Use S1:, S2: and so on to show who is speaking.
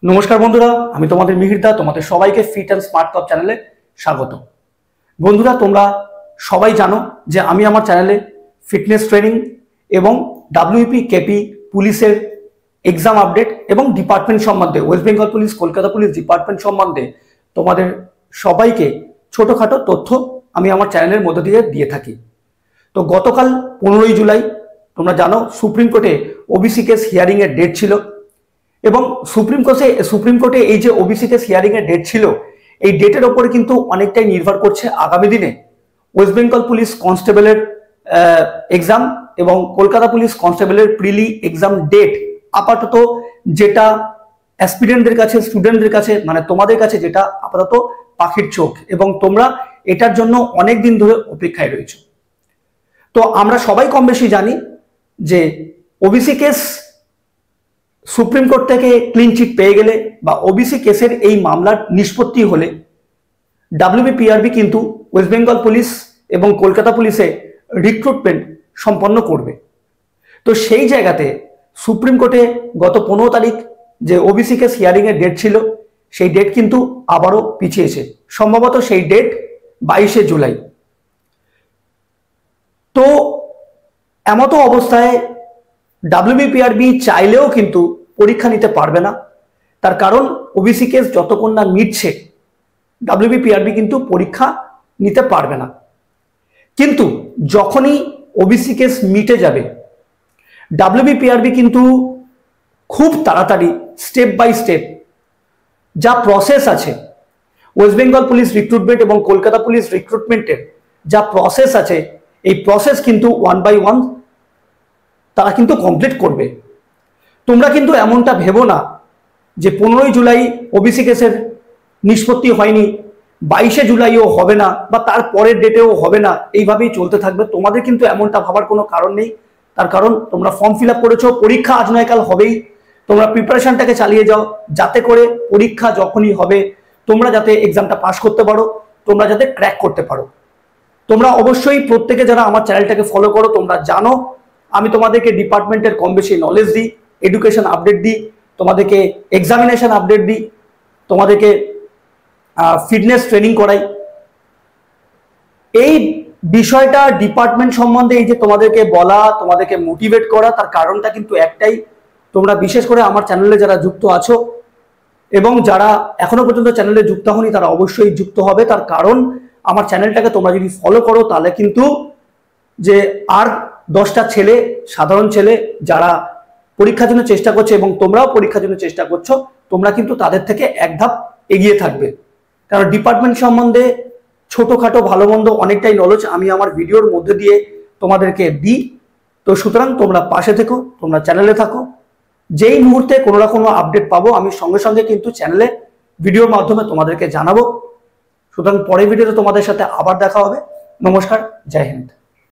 S1: নমস্কার বন্ধুরা, আমি তোমাদের মিহির দা, তোমাদের সবাইকে ফিট অ্যান্ড স্মার্ট টপ চ্যানেলে স্বাগত। বন্ধুরা, তোমরা সবাই জানো যে আমি আমার চ্যানেলে ফিটনেস ট্রেনিং এবং ডাব্লিউপি কেপি পুলিশের এক্সাম আপডেট এবং ডিপার্টমেন্ট সম্বন্ধে, West Bengal police, Kolkata police department সম্বন্ধে তোমাদের সবাইকে ছোটোখাটো তথ্য আমি আমার চ্যানেলের মধ্য দিয়ে থাকি। তো গতকাল 15ই জুলাই তোমরা জানো সুপ্রিম কোর্টে ওবিসি কেস হিয়ারিংয়ের ডেট ছিল এবং সুপ্রিম কোর্টে এই যে ওবিসি কেস হিয়ারিং এর ডেট ছিল, এই ডেটের ওপরে কিন্তু অনেকটাই নির্ভর করছে আগামী দিনে ওয়েস্ট বেঙ্গল পুলিশ কনস্টেবলের এক্সাম এবং কলকাতা পুলিশ কনস্টেবলের প্রিলি এক্সাম ডেট। আপাতত যেটা অ্যাসপিরেন্টদের কাছে, স্টুডেন্টদের কাছে, মানে তোমাদের কাছে যেটা আপাতত পাখির চোখ, এবং তোমরা এটার জন্য অনেক দিন ধরে অপেক্ষায় রয়েছে। তো আমরা সবাই কম বেশি জানি যে ওবিসি কেস সুপ্রিম কোর্ট থেকে ক্লিন চিট পেয়ে গেলে বা ওবিসি কেসের এই মামলার নিষ্পত্তি হলে ডাব্লিউবিপিআরবি কিন্তু ওয়েস্ট বেঙ্গল পুলিশ এবং কলকাতা পুলিশে রিক্রুটমেন্ট সম্পন্ন করবে। তো সেই জায়গাতে সুপ্রিম কোর্টে গত 15 তারিখ যে ওবিসি কেস হিয়ারিং এর ডেট ছিল, সেই ডেট কিন্তু আবারও পিছিয়েছে, সম্ভবত সেই ডেট 22শে জুলাই। তো এমত অবস্থায় ডাব্লিউবিপিআরবি চাইলেও কিন্তু পরীক্ষা নিতে পারবে না। তার কারণ ওবিসি কেস যতক্ষণ না মিটছে ডাব্লিউবিপিআরবি কিন্তু পরীক্ষা নিতে পারবে না। কিন্তু যখনই ওবিসি কেস মিটে যাবে ডাব্লিউবিপিআরবি কিন্তু খুব তাড়াতাড়ি স্টেপ বাই স্টেপ যা প্রসেস আছে, ওয়েস্ট বেঙ্গল পুলিশ রিক্রুটমেন্ট এবং কলকাতা পুলিশ রিক্রুটমেন্টের যা প্রসেস আছে, এই প্রসেস কিন্তু 1 by 1 তারা কিন্তু কমপ্লিট করবে। তোমরা কিন্তু এমনটা ভেবো না যে 15ই জুলাই ওবিসি কেসের নিষ্পত্তি হয়নি, 22শে জুলাইও হবে না বা তার পরের ডেটেও হবে না, এইভাবেই চলতে থাকবে। তোমাদের কিন্তু এমনটা ভাবার কোনো কারণ নেই। তার কারণ তোমরা ফর্ম ফিল আপ করেছো, পরীক্ষা আজ নয় কাল হবেই। তোমরা প্রিপারেশনটাকে চালিয়ে যাও যাতে করে পরীক্ষা যখনই হবে তোমরা যাতে এক্সামটা পাস করতে পারো, তোমরা যাতে ক্র্যাক করতে পারো। তোমরা অবশ্যই প্রত্যেকে যারা আমার চ্যানেলটাকে ফলো করো তোমরা জানো আমি তোমাদেরকে ডিপার্টমেন্টের কম বেশি নলেজ দিই, এডুকেশন আপডেট দিই, তোমাদেরকে এক্সামিনেশন আপডেট দিই, তোমাদেরকে ফিটনেস ট্রেনিং করাই। এই বিষয়টা ডিপার্টমেন্ট সম্বন্ধে এই যে তোমাদেরকে বলা, তোমাদেরকে মোটিভেট করা, তার কারণটা কিন্তু একটাই, তোমরা বিশেষ করে আমার চ্যানেলে যারা যুক্ত আছো এবং যারা এখনো পর্যন্ত চ্যানেলে যুক্ত হওনি তারা অবশ্যই যুক্ত হবে। তার কারণ আমার চ্যানেলটাকে তোমরা যদি ফলো করো তাহলে কিন্তু যে আর 10টা ছেলে, সাধারণ ছেলে যারা পরীক্ষার জন্য চেষ্টা করছে এবং তোমরাও পরীক্ষার জন্য চেষ্টা করছো, তোমরা কিন্তু তাদের থেকে এক ধাপ এগিয়ে থাকবে। কারণ ডিপার্টমেন্ট সম্বন্ধে ছোটোখাটো ভালো মন্দ অনেকটাই নলেজ আমি আমার ভিডিওর মধ্যে দিয়ে তোমাদেরকে দিই। তো সুতরাং তোমরা পাশে থেকো, তোমরা চ্যানেলে থাকো। যেই মুহূর্তে কোনো না কোনো আপডেট পাবো আমি সঙ্গে সঙ্গে কিন্তু চ্যানেলে ভিডিওর মাধ্যমে তোমাদেরকে জানাবো। সুতরাং পরের ভিডিওতে তোমাদের সাথে আবার দেখা হবে। নমস্কার, জয় হিন্দ।